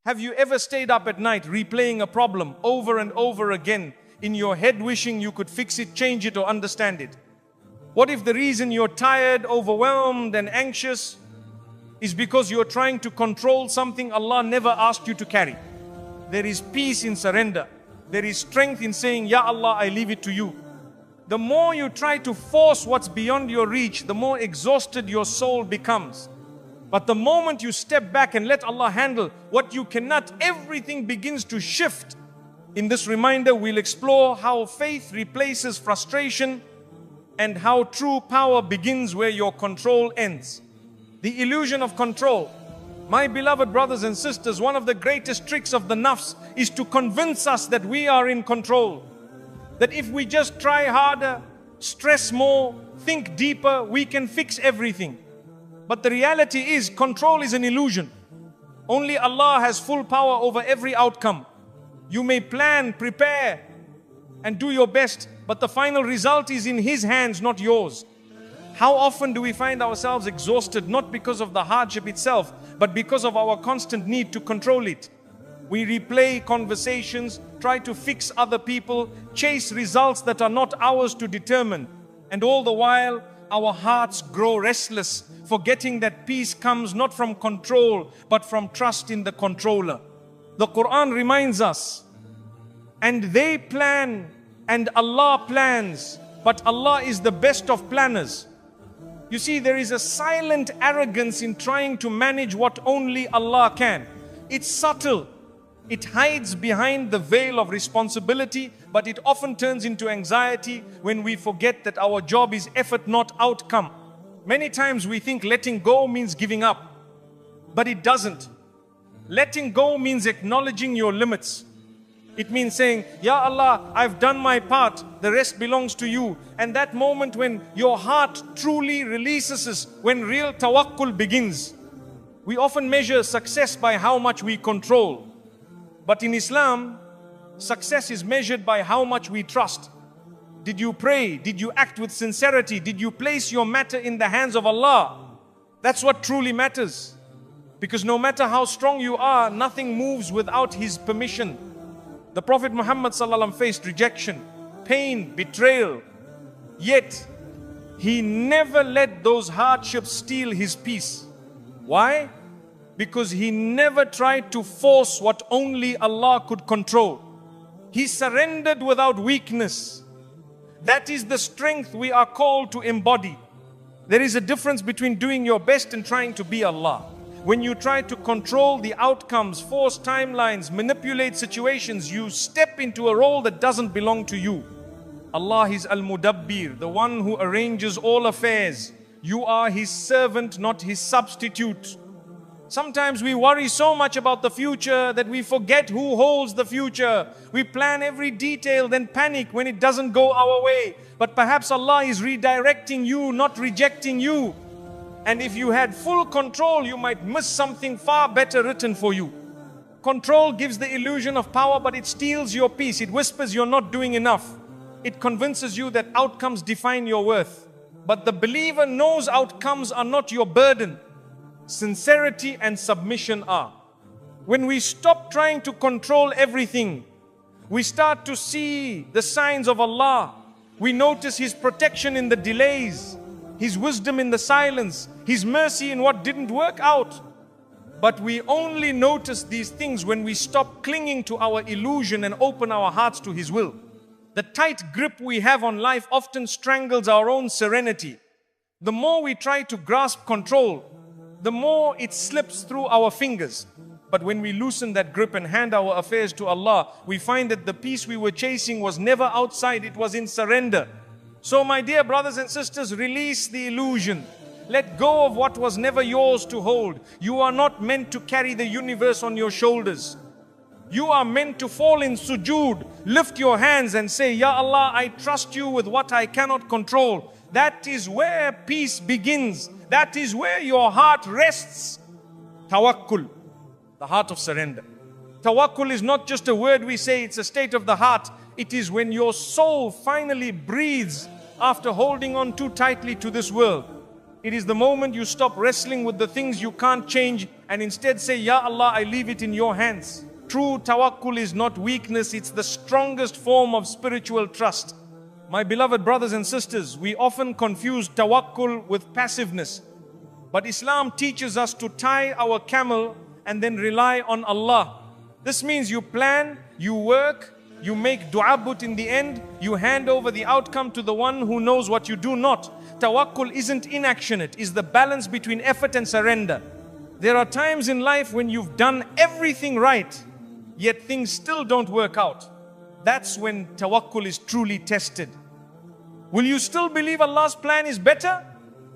Have you ever stayed up at night replaying a problem over and over again in your head, wishing you could fix it, change it, or understand it? What if the reason you're tired, overwhelmed, and anxious is because you're trying to control something Allah never asked you to carry? There is peace in surrender. There is strength in saying, Ya Allah, I leave it to you. The more you try to force what's beyond your reach, the more exhausted your soul becomes. But the moment you step back and let Allah handle what you cannot, everything begins to shift. In this reminder, we'll explore how faith replaces frustration and how true power begins where your control ends. The illusion of control. My beloved brothers and sisters, one of the greatest tricks of the nafs is to convince us that we are in control. That if we just try harder, stress more, think deeper, we can fix everything. But the reality is, control is an illusion. Only Allah has full power over every outcome. You may plan, prepare, and do your best, but the final result is in His hands, not yours. How often do we find ourselves exhausted, not because of the hardship itself, but because of our constant need to control it? We replay conversations, try to fix other people, chase results that are not ours to determine. And all the while, our hearts grow restless, forgetting that peace comes not from control, but from trust in the controller. The Quran reminds us, and they plan, and Allah plans, but Allah is the best of planners. You see, there is a silent arrogance in trying to manage what only Allah can. It's subtle. It hides behind the veil of responsibility, but it often turns into anxiety when we forget that our job is effort, not outcome. Many times we think letting go means giving up, but it doesn't. Letting go means acknowledging your limits. It means saying, Ya Allah, I've done my part, the rest belongs to you. And that moment when your heart truly releases is when real tawakkul begins. We often measure success by how much we control. But in Islam, success is measured by how much we trust. Did you pray? Did you act with sincerity? Did you place your matter in the hands of Allah? That's what truly matters. Because no matter how strong you are, nothing moves without His permission. The Prophet Muhammad ﷺ faced rejection, pain, betrayal. Yet, he never let those hardships steal his peace. Why? Because he never tried to force what only Allah could control. He surrendered without weakness. That is the strength we are called to embody. There is a difference between doing your best and trying to be Allah. When you try to control the outcomes, force timelines, manipulate situations, you step into a role that doesn't belong to you. Allah is Al-Mudabbir, the one who arranges all affairs. You are His servant, not His substitute. Sometimes we worry so much about the future that we forget who holds the future. We plan every detail, then panic when it doesn't go our way. But perhaps Allah is redirecting you, not rejecting you. And if you had full control, you might miss something far better written for you. Control gives the illusion of power, but it steals your peace. It whispers you're not doing enough. It convinces you that outcomes define your worth. But the believer knows outcomes are not your burden. Sincerity and submission are. When we stop trying to control everything, we start to see the signs of Allah. We notice His protection in the delays, His wisdom in the silence, His mercy in what didn't work out. But we only notice these things when we stop clinging to our illusion and open our hearts to His will. The tight grip we have on life often strangles our own serenity. The more we try to grasp control, the more it slips through our fingers. But when we loosen that grip and hand our affairs to Allah, we find that the peace we were chasing was never outside, it was in surrender. So my dear brothers and sisters, release the illusion. Let go of what was never yours to hold. You are not meant to carry the universe on your shoulders. You are meant to fall in sujood, lift your hands and say, Ya Allah, I trust you with what I cannot control. That is where peace begins. That is where your heart rests. Tawakkul, the heart of surrender. Tawakkul is not just a word we say, it's a state of the heart. It is when your soul finally breathes after holding on too tightly to this world. It is the moment you stop wrestling with the things you can't change and instead say, Ya Allah, I leave it in your hands. True tawakkul is not weakness, it's the strongest form of spiritual trust. My beloved brothers and sisters, we often confuse tawakkul with passiveness. But Islam teaches us to tie our camel and then rely on Allah. This means you plan, you work, you make dua, but in the end, you hand over the outcome to the one who knows what you do not. Tawakkul isn't inaction, it is the balance between effort and surrender. There are times in life when you've done everything right, yet things still don't work out. That's when tawakkul is truly tested. Will you still believe Allah's plan is better?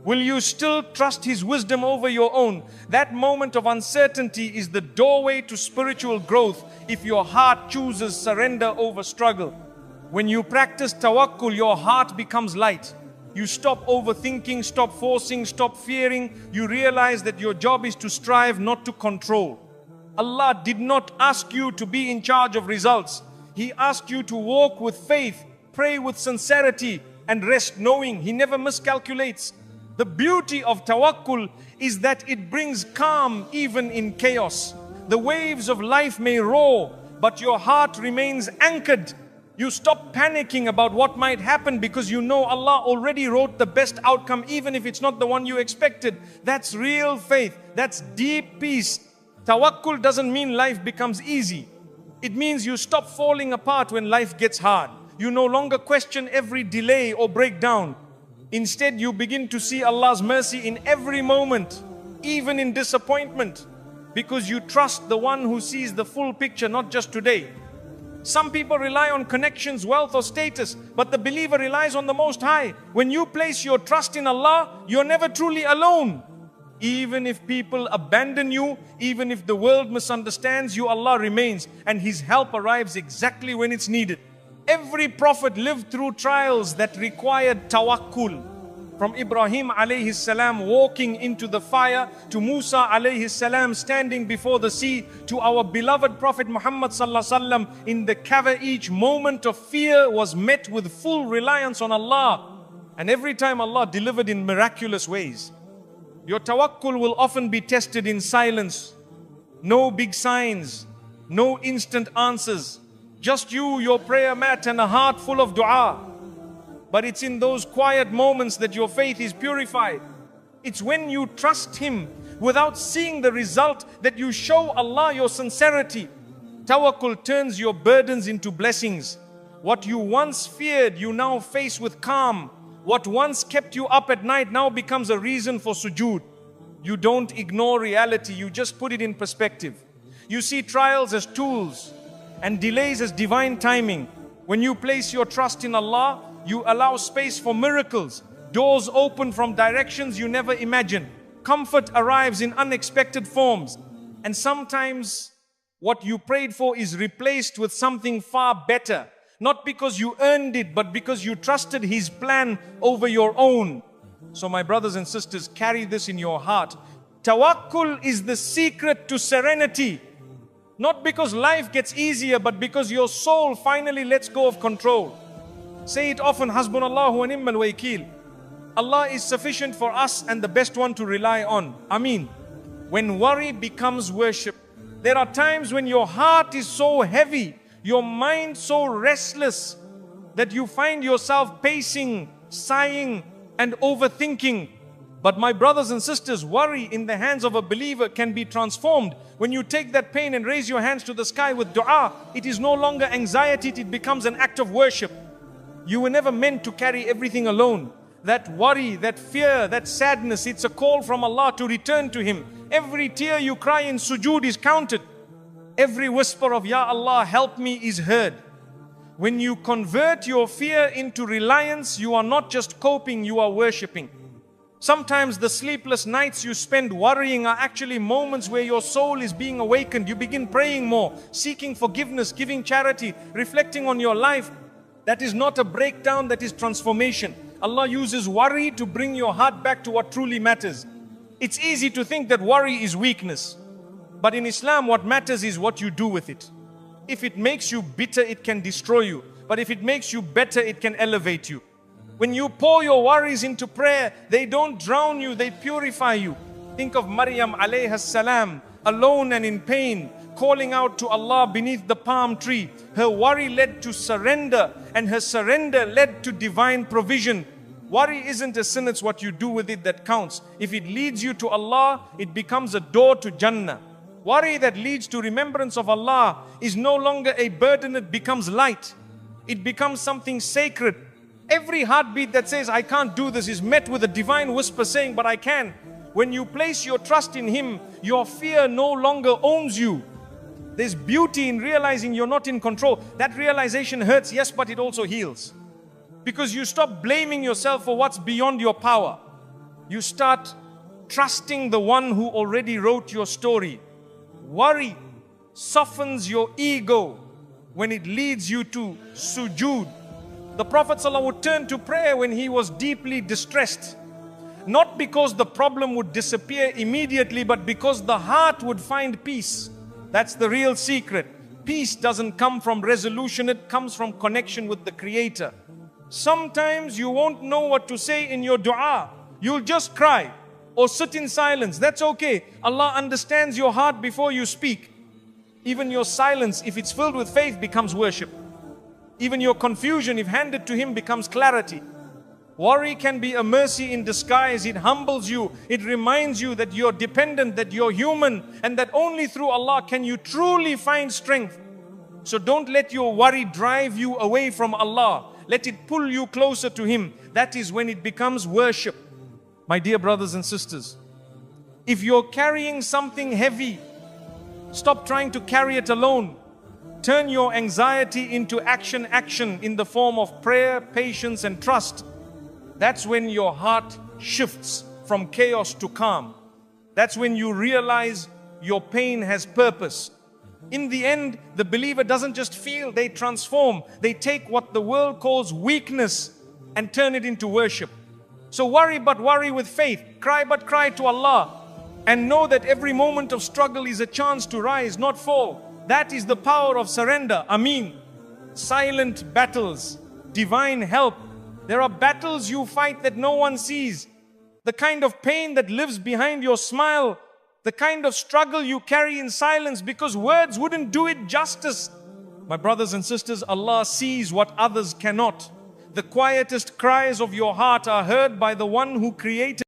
Will you still trust His wisdom over your own? That moment of uncertainty is the doorway to spiritual growth if your heart chooses surrender over struggle. When you practice tawakkul, your heart becomes light. You stop overthinking, stop forcing, stop fearing. You realize that your job is to strive, not to control. Allah did not ask you to be in charge of results. He asked you to walk with faith, pray with sincerity, and rest knowing He never miscalculates. The beauty of tawakkul is that it brings calm even in chaos. The waves of life may roar, but your heart remains anchored. You stop panicking about what might happen because you know Allah already wrote the best outcome even if it's not the one you expected. That's real faith. That's deep peace. Tawakkul doesn't mean life becomes easy. It means you stop falling apart when life gets hard. You no longer question every delay or breakdown. Instead, you begin to see Allah's mercy in every moment, even in disappointment, because you trust the one who sees the full picture, not just today. Some people rely on connections, wealth or status, but the believer relies on the Most High. When you place your trust in Allah, you're never truly alone. Even if people abandon you, even if the world misunderstands you, Allah remains and His help arrives exactly when it's needed. Every prophet lived through trials that required tawakkul. From Ibrahim alayhi salam walking into the fire, to Musa alayhi salam standing before the sea, to our beloved Prophet Muhammad sallallahu alaihi wasallam in the Kaaba, each moment of fear was met with full reliance on Allah. And every time Allah delivered in miraculous ways. Your tawakkul will often be tested in silence. No big signs, no instant answers. Just you, your prayer mat and a heart full of dua. But it's in those quiet moments that your faith is purified. It's when you trust Him without seeing the result that you show Allah your sincerity. Tawakkul turns your burdens into blessings. What you once feared, you now face with calm. What once kept you up at night now becomes a reason for sujood. You don't ignore reality, you just put it in perspective. You see trials as tools and delays as divine timing. When you place your trust in Allah, you allow space for miracles. Doors open from directions you never imagined. Comfort arrives in unexpected forms. And sometimes what you prayed for is replaced with something far better. Not because you earned it, but because you trusted His plan over your own. So my brothers and sisters, carry this in your heart. Tawakkul is the secret to serenity. Not because life gets easier, but because your soul finally lets go of control. Say it often, Hasbunallahu wa ni'mal wakeel. Allah is sufficient for us and the best one to rely on. Ameen. When worry becomes worship, there are times when your heart is so heavy, your mind so restless, that you find yourself pacing, sighing, and overthinking. But my brothers and sisters, worry in the hands of a believer can be transformed. When you take that pain and raise your hands to the sky with dua, it is no longer anxiety, it becomes an act of worship. You were never meant to carry everything alone. That worry, that fear, that sadness, it's a call from Allah to return to Him. Every tear you cry in sujood is counted. Every whisper of Ya Allah, help me is heard. When you convert your fear into reliance, you are not just coping, you are worshipping. Sometimes the sleepless nights you spend worrying are actually moments where your soul is being awakened. You begin praying more, seeking forgiveness, giving charity, reflecting on your life. That is not a breakdown, that is transformation. Allah uses worry to bring your heart back to what truly matters. It's easy to think that worry is weakness. But in Islam, what matters is what you do with it. If it makes you bitter, it can destroy you. But if it makes you better, it can elevate you. When you pour your worries into prayer, they don't drown you, they purify you. Think of Maryam alayhi salam, alone and in pain, calling out to Allah beneath the palm tree. Her worry led to surrender, and her surrender led to divine provision. Worry isn't a sin, it's what you do with it that counts. If it leads you to Allah, it becomes a door to Jannah. Worry that leads to remembrance of Allah is no longer a burden, it becomes light. It becomes something sacred. Every heartbeat that says, I can't do this, is met with a divine whisper saying, but I can. When you place your trust in Him, your fear no longer owns you. There's beauty in realizing you're not in control. That realization hurts, yes, but it also heals. Because you stop blaming yourself for what's beyond your power. You start trusting the one who already wrote your story. Worry softens your ego when it leads you to sujood. The Prophet ﷺ would turn to prayer when he was deeply distressed. Not because the problem would disappear immediately, but because the heart would find peace. That's the real secret. Peace doesn't come from resolution, it comes from connection with the Creator. Sometimes you won't know what to say in your dua. You'll just cry or sit in silence. That's okay. Allah understands your heart before you speak. Even your silence, if it's filled with faith, becomes worship. Even your confusion, if handed to Him, becomes clarity. Worry can be a mercy in disguise. It humbles you. It reminds you that you're dependent, that you're human, and that only through Allah can you truly find strength. So don't let your worry drive you away from Allah. Let it pull you closer to Him. That is when it becomes worship. My dear brothers and sisters, if you're carrying something heavy, stop trying to carry it alone. Turn your anxiety into action in the form of prayer, patience, and trust. That's when your heart shifts from chaos to calm. That's when you realize your pain has purpose. In the end, the believer doesn't just feel, they transform. They take what the world calls weakness and turn it into worship. So worry, but worry with faith. Cry, but cry to Allah. And know that every moment of struggle is a chance to rise, not fall. That is the power of surrender. Ameen. Silent battles, divine help. There are battles you fight that no one sees. The kind of pain that lives behind your smile. The kind of struggle you carry in silence because words wouldn't do it justice. My brothers and sisters, Allah sees what others cannot. The quietest cries of your heart are heard by the one who created